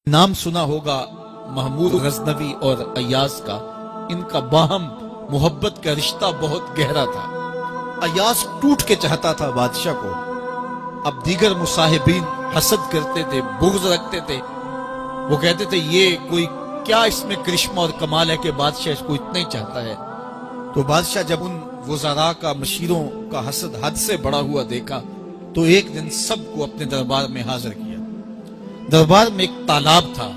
نام سنا ہوگا محمود غزنوی اور ایاز کا، ان کا باہم محبت کا رشتہ بہت گہرا تھا۔ ایاز ٹوٹ کے چاہتا تھا بادشاہ کو، اب دیگر مصاحبین حسد کرتے تھے، بغض رکھتے تھے، وہ کہتے تھے یہ کوئی کیا اس میں کرشمہ اور کمال ہے کہ بادشاہ اس کو اتنا ہی چاہتا ہے۔ تو بادشاہ جب ان وزراء کا، مشیروں کا حسد حد سے بڑا ہوا دیکھا تو ایک دن سب کو اپنے دربار میں حاضر کیا۔ دربار میں ایک تالاب تھا،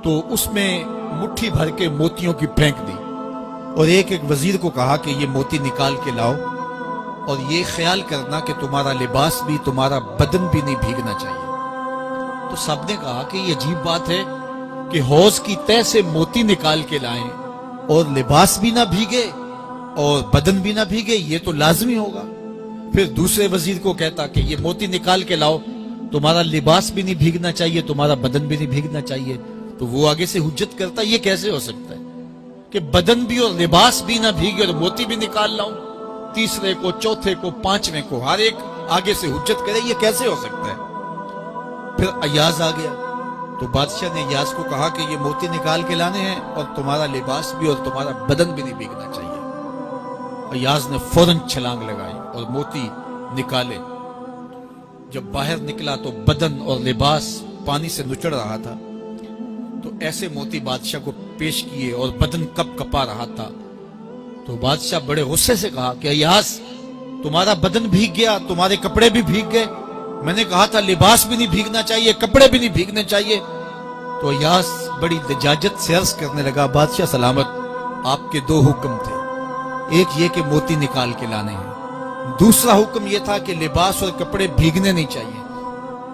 تو اس میں مٹھی بھر کے موتیوں کی پھینک دی اور ایک ایک وزیر کو کہا کہ یہ موتی نکال کے لاؤ، اور یہ خیال کرنا کہ تمہارا لباس بھی، تمہارا بدن بھی نہیں بھیگنا چاہیے۔ تو سب نے کہا کہ یہ عجیب بات ہے کہ حوض کی تہہ سے موتی نکال کے لائیں اور لباس بھی نہ بھیگے اور بدن بھی نہ بھیگے، یہ تو لازمی ہوگا۔ پھر دوسرے وزیر کو کہتا کہ یہ موتی نکال کے لاؤ، تمہارا لباس بھی نہیں بھیگنا چاہیے، تمہارا بدن بھی نہیں بھیگنا چاہیے۔ تو وہ آگے سے حجت کرتا یہ کیسے ہو سکتا ہے کہ بدن بھی اور لباس بھی نہ بھیگے اور موتی بھی نکال لاؤں؟ تیسرے کو، چوتھے کو، پانچویں کو، ہر ایک آگے سے حجت کرے یہ کیسے ہو سکتا ہے؟ پھر ایاز آ گیا تو بادشاہ نے ایاز کو کہا کہ یہ موتی نکال کے لانے ہیں اور تمہارا لباس بھی اور تمہارا بدن بھی نہیں بھیگنا چاہیے۔ ایاز نے فوراً چھلانگ لگائی اور موتی نکالے۔ جب باہر نکلا تو بدن اور لباس پانی سے نچڑ رہا تھا، تو ایسے موتی بادشاہ کو پیش کیے اور بدن کپ کپا رہا تھا۔ تو بادشاہ بڑے غصے سے کہا کہ ایاز تمہارا بدن بھیگ گیا، تمہارے کپڑے بھی بھیگ گئے، میں نے کہا تھا لباس بھی نہیں بھیگنا چاہیے، کپڑے بھی نہیں بھیگنے چاہیے۔ تو ایاز بڑی لجاجت سے عرض کرنے لگا، بادشاہ سلامت، آپ کے دو حکم تھے، ایک یہ کہ موتی نکال کے لانے ہیں، دوسرا حکم یہ تھا کہ لباس اور کپڑے بھیگنے نہیں چاہیے۔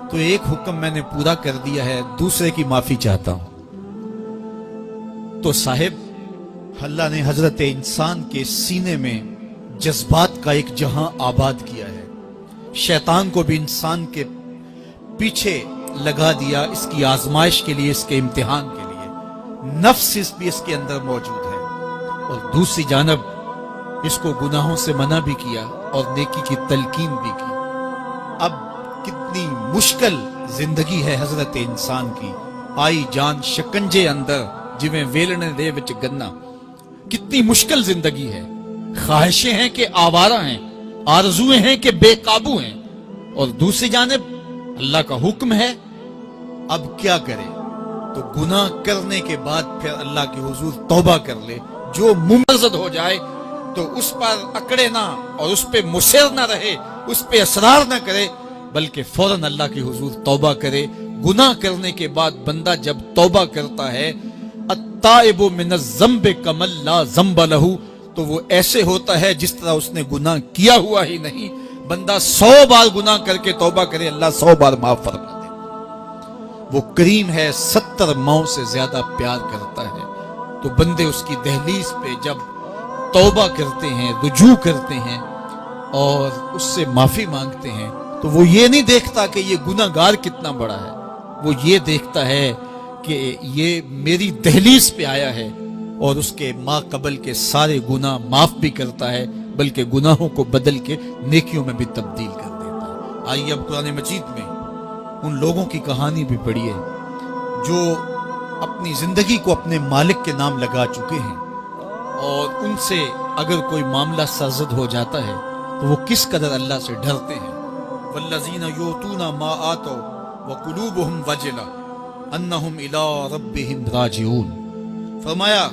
تو ایک حکم میں نے پورا کر دیا ہے، دوسرے کی معافی چاہتا ہوں۔ تو صاحب، اللہ نے حضرت انسان کے سینے میں جذبات کا ایک جہاں آباد کیا ہے، شیطان کو بھی انسان کے پیچھے لگا دیا، اس کی آزمائش کے لیے، اس کے امتحان کے لیے۔ نفس بھی اس کے اندر موجود ہے، اور دوسری جانب اس کو گناہوں سے منع بھی کیا اور نیکی کی تلقین بھی کی۔ اب کتنی مشکل زندگی ہے حضرت انسان کی، آئی جان شکنجے اندر جویں ویلنے دے وچ گنا، کتنی مشکل زندگی ہے۔ خواہشیں ہیں کہ آوارہ ہیں، آرزویں ہیں کہ بے قابو ہیں، اور دوسری جانب اللہ کا حکم ہے۔ اب کیا کرے؟ تو گناہ کرنے کے بعد پھر اللہ کے حضور توبہ کر لے، جو ممرزد ہو جائے تو اس پر اکڑے نہ اور اس پہ مصر نہ رہے، اس پہ اصرار نہ کرے، بلکہ فوراً اللہ کی حضور توبہ کرے۔ گناہ کرنے کے بعد بندہ جب توبہ کرتا ہے، التائب من الذنب کمن لا ذنب لہ، تو وہ ایسے ہوتا ہے جس طرح اس نے گناہ کیا ہوا ہی نہیں۔ بندہ 100 بار گناہ کر کے توبہ کرے، اللہ 100 بار معاف فرما دے۔ وہ کریم ہے، 70 ماؤں سے زیادہ پیار کرتا ہے۔ تو بندے اس کی دہلیز پہ جب توبہ کرتے ہیں، رجوع کرتے ہیں اور اس سے معافی مانگتے ہیں، تو وہ یہ نہیں دیکھتا کہ یہ گناہ گار کتنا بڑا ہے، وہ یہ دیکھتا ہے کہ یہ میری دہلیز پہ آیا ہے اور اس کے ما قبل کے سارے گناہ معاف بھی کرتا ہے، بلکہ گناہوں کو بدل کے نیکیوں میں بھی تبدیل کر دیتا ہے۔ آئیے اب قرآن مجید میں ان لوگوں کی کہانی بھی پڑھیے جو اپنی زندگی کو اپنے مالک کے نام لگا چکے ہیں، اور ان سے اگر کوئی معاملہ سرزد ہو جاتا ہے تو وہ کس قدر اللہ سے ڈرتے ہیں۔ والذین یؤتون ما آتوا وقلوبهم وجلہ انہم الی ربہم راجعون۔ فرمایا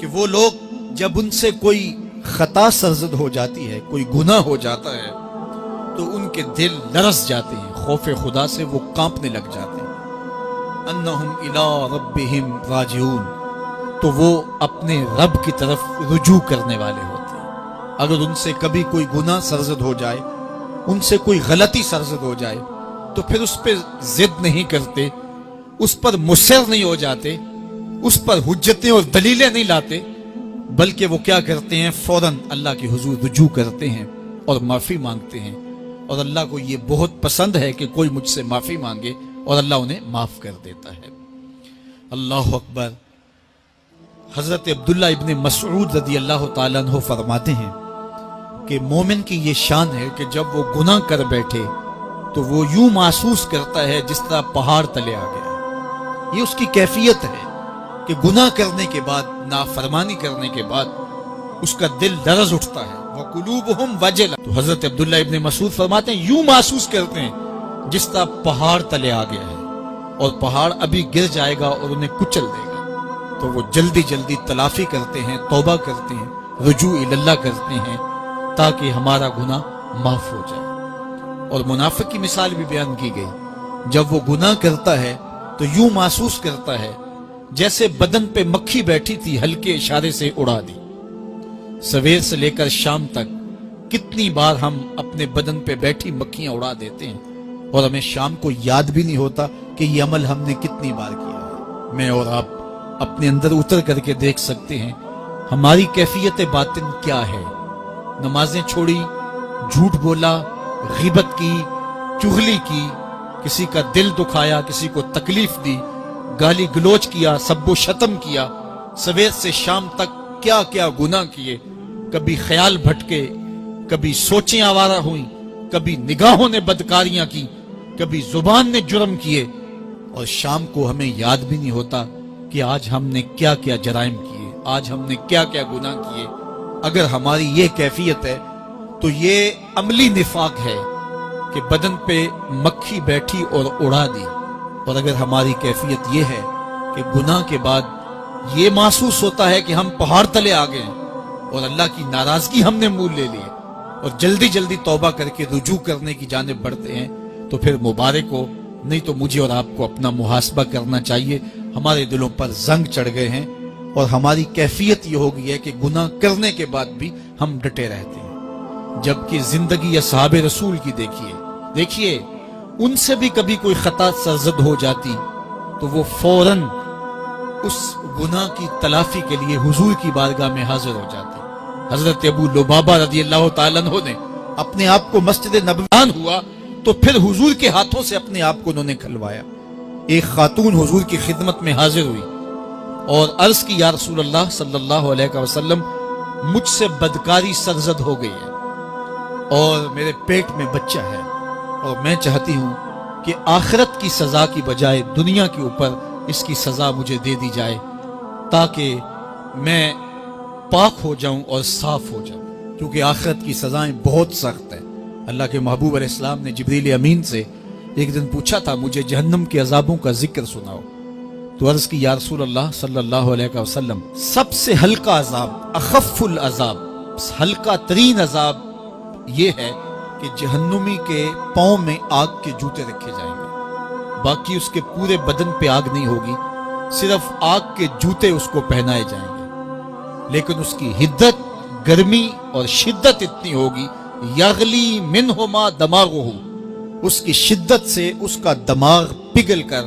کہ وہ لوگ جب ان سے کوئی خطا سرزد ہو جاتی ہے، کوئی گناہ ہو جاتا ہے، تو ان کے دل لرز جاتے ہیں، خوف خدا سے وہ کانپنے لگ جاتے ہیں۔ انہم الی ربہم راجعون، تو وہ اپنے رب کی طرف رجوع کرنے والے ہوتے ہیں۔ اگر ان سے کبھی کوئی گناہ سرزد ہو جائے، ان سے کوئی غلطی سرزد ہو جائے، تو پھر اس پہ ضد نہیں کرتے، اس پر مصر نہیں ہو جاتے، اس پر حجتیں اور دلیلیں نہیں لاتے، بلکہ وہ کیا کرتے ہیں؟ فوراً اللہ کے حضور رجوع کرتے ہیں اور معافی مانگتے ہیں۔ اور اللہ کو یہ بہت پسند ہے کہ کوئی مجھ سے معافی مانگے، اور اللہ انہیں معاف کر دیتا ہے۔ اللہ اکبر۔ حضرت عبداللہ ابن مسعود رضی اللہ تعالیٰ عنہ فرماتے ہیں کہ مومن کی یہ شان ہے کہ جب وہ گناہ کر بیٹھے تو وہ یوں محسوس کرتا ہے جس طرح پہاڑ تلے آ گیا، یہ اس کی کیفیت ہے کہ گناہ کرنے کے بعد، نافرمانی کرنے کے بعد اس کا دل لرز اٹھتا ہے۔ وَقُلُوبُهُمْ وَجِلَةٌ، تو حضرت عبداللہ ابن مسعود فرماتے ہیں یوں محسوس کرتے ہیں جس طرح پہاڑ تلے آ گیا ہے اور پہاڑ ابھی گر جائے گا اور انہیں کچل دے گا، تو وہ جلدی جلدی تلافی کرتے ہیں، توبہ کرتے ہیں، رجوع اللہ کرتے ہیں تاکہ ہمارا گناہ معاف ہو جائے۔ اور منافق کی مثال بھی بیان کی گئی، جب وہ گناہ کرتا ہے تو یوں محسوس کرتا ہے جیسے بدن پہ مکھی بیٹھی تھی، ہلکے اشارے سے اڑا دی۔ سویر سے لے کر شام تک کتنی بار ہم اپنے بدن پہ بیٹھی مکھیاں اڑا دیتے ہیں اور ہمیں شام کو یاد بھی نہیں ہوتا کہ یہ عمل ہم نے کتنی بار کیا ہے۔ میں اور آپ اپنے اندر اتر کر کے دیکھ سکتے ہیں ہماری کیفیت باطن کیا ہے۔ نمازیں چھوڑی، جھوٹ بولا، غیبت کی، چغلی کی، کسی کا دل دکھایا، کسی کو تکلیف دی، گالی گلوچ کیا، سب و شتم کیا، سویر سے شام تک کیا کیا گناہ کیے، کبھی خیال بھٹکے، کبھی سوچیں آوارہ ہوئیں، کبھی نگاہوں نے بدکاریاں کی، کبھی زبان نے جرم کیے، اور شام کو ہمیں یاد بھی نہیں ہوتا کہ آج ہم نے کیا کیا جرائم کیے، آج ہم نے کیا کیا گناہ کیے۔ اگر ہماری یہ کیفیت ہے تو یہ عملی نفاق ہے کہ بدن پہ مکھی بیٹھی اور اڑا دی۔ اور اگر ہماری کیفیت یہ ہے کہ گناہ کے بعد یہ محسوس ہوتا ہے کہ ہم پہاڑ تلے آ گئے ہیں اور اللہ کی ناراضگی ہم نے مول لے لی اور جلدی جلدی توبہ کر کے رجوع کرنے کی جانب بڑھتے ہیں، تو پھر مبارک ہو، نہیں تو مجھے اور آپ کو اپنا محاسبہ کرنا چاہیے۔ ہمارے دلوں پر زنگ چڑھ گئے ہیں اور ہماری کیفیت یہ ہو گئی ہے کہ گناہ کرنے کے بعد بھی ہم ڈٹے رہتے ہیں، جبکہ زندگی اصحاب رسول کی دیکھیے ان سے بھی کبھی کوئی خطا سرزد ہو جاتی تو وہ فوراً اس گناہ کی تلافی کے لیے حضور کی بارگاہ میں حاضر ہو جاتے۔ حضرت ابو لبابہ رضی اللہ تعالیٰ عنہ نے اپنے آپ کو مسجد نبوی ہوا تو پھر حضور کے ہاتھوں سے اپنے آپ کو انہوں نے کھلوایا۔ ایک خاتون حضور کی خدمت میں حاضر ہوئی اور عرض کی یا رسول اللہ صلی اللہ علیہ وسلم، مجھ سے بدکاری سرزد ہو گئی ہے اور میرے پیٹ میں بچہ ہے اور میں چاہتی ہوں کہ آخرت کی سزا کی بجائے دنیا کے اوپر اس کی سزا مجھے دے دی جائے تاکہ میں پاک ہو جاؤں اور صاف ہو جاؤں، کیونکہ آخرت کی سزائیں بہت سخت ہیں۔ اللہ کے محبوب علیہ السلام نے جبریل امین سے ایک دن پوچھا تھا مجھے جہنم کے عذابوں کا ذکر سناؤ، تو عرض کی یا رسول اللہ صلی اللہ علیہ وسلم، سب سے ہلکا عذاب، اخف العذاب، ہلکا ترین عذاب یہ ہے کہ جہنمی کے پاؤں میں آگ کے جوتے رکھے جائیں گے، باقی اس کے پورے بدن پہ آگ نہیں ہوگی، صرف آگ کے جوتے اس کو پہنائے جائیں گے، لیکن اس کی حدت، گرمی اور شدت اتنی ہوگی، یغلی منہما دماغہ، اس کی شدت سے اس کا دماغ پگھل کر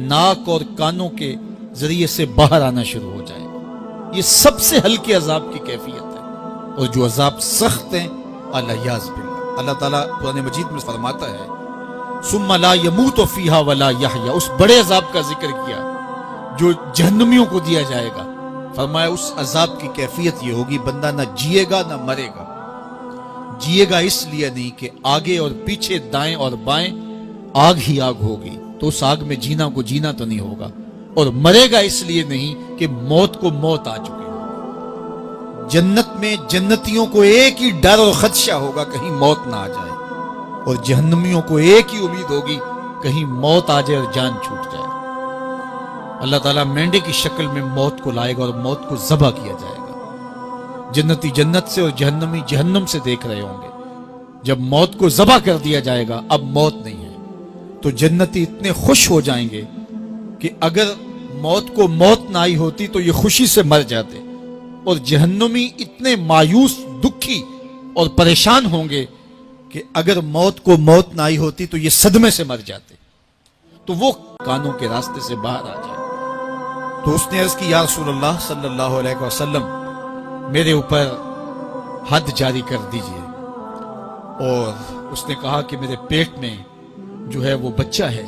ناک اور کانوں کے ذریعے سے باہر آنا شروع ہو جائے گا۔ یہ سب سے ہلکے عذاب کی کیفیت ہے، اور جو عذاب سخت ہیں الیاذ باللہ، اللہ تعالیٰ قرآن مجید میں فرماتا ہے ثم لا يموت فیہا ولا یحیا، اس بڑے عذاب کا ذکر کیا جو جہنمیوں کو دیا جائے گا، فرمایا اس عذاب کی کیفیت یہ ہوگی بندہ نہ جیے گا نہ مرے گا۔ جیے گا اس لیے نہیں کہ آگے اور پیچھے، دائیں اور بائیں آگ ہی آگ ہوگی، تو اس آگ میں جینا کو جینا تو نہیں ہوگا، اور مرے گا اس لیے نہیں کہ موت کو موت آ چکے ہوگی۔ جنت میں جنتیوں کو ایک ہی ڈر اور خدشہ ہوگا کہیں موت نہ آ جائے، اور جہنمیوں کو ایک ہی امید ہوگی کہیں موت آ جائے اور جان چھوٹ جائے۔ اللہ تعالیٰ مینڈے کی شکل میں موت کو لائے گا اور موت کو ذبح کیا جائے گا۔ جنتی جنت سے اور جہنمی جہنم سے دیکھ رہے ہوں گے، جب موت کو ذبح کر دیا جائے گا اب موت نہیں ہے، تو جنتی اتنے خوش ہو جائیں گے کہ اگر موت کو موت نہ آئی ہوتی تو یہ خوشی سے مر جاتے، اور جہنمی اتنے مایوس، دکھی اور پریشان ہوں گے کہ اگر موت کو موت نہ آئی ہوتی تو یہ صدمے سے مر جاتے، تو وہ کانوں کے راستے سے باہر آ جائے۔ تو اس نے عرض کی یا رسول اللہ صلی اللہ علیہ وسلم، میرے اوپر حد جاری کر دیجئے، اور اس نے کہا کہ میرے پیٹ میں جو ہے وہ بچہ ہے۔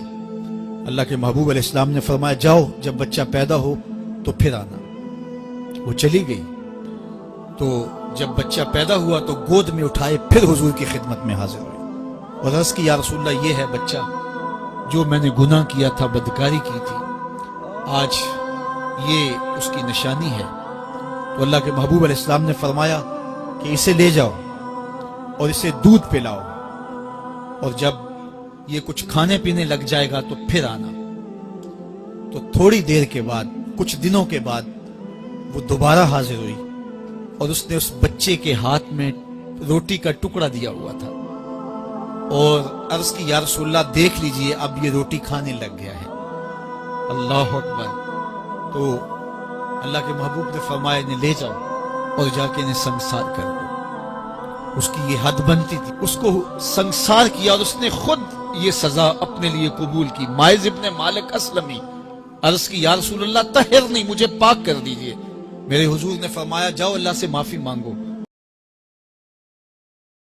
اللہ کے محبوب علیہ السلام نے فرمایا جاؤ جب بچہ پیدا ہو تو پھر آنا۔ وہ چلی گئی، تو جب بچہ پیدا ہوا تو گود میں اٹھائے پھر حضور کی خدمت میں حاضر ہوئے اور عرض کی یا رسول اللہ یہ ہے بچہ جو میں نے گناہ کیا تھا، بدکاری کی تھی، آج یہ اس کی نشانی ہے۔ تو اللہ کے محبوب علیہ السلام نے فرمایا کہ اسے لے جاؤ اور اسے دودھ پلاؤ، اور جب یہ کچھ کھانے پینے لگ جائے گا تو پھر آنا۔ تو تھوڑی دیر کے بعد، کچھ دنوں کے بعد وہ دوبارہ حاضر ہوئی، اور اس نے اس بچے کے ہاتھ میں روٹی کا ٹکڑا دیا ہوا تھا، اور عرض کی یا رسول اللہ دیکھ لیجئے اب یہ روٹی کھانے لگ گیا ہے۔ اللہ اکبر۔ تو اللہ کے محبوب نے فرمایا انہیں لے جاؤ اور جا کے انہیں سنگسار کر دو۔ اس کی یہ حد بنتی تھی، اس کو سنگسار کیا، اور اس نے خود یہ سزا اپنے لیے قبول کی۔ مائز ابن مالک اسلمی عرض کی یا رسول اللہ طہرنی، مجھے پاک کر دیجئے۔ میرے حضور نے فرمایا جاؤ اللہ سے معافی مانگو۔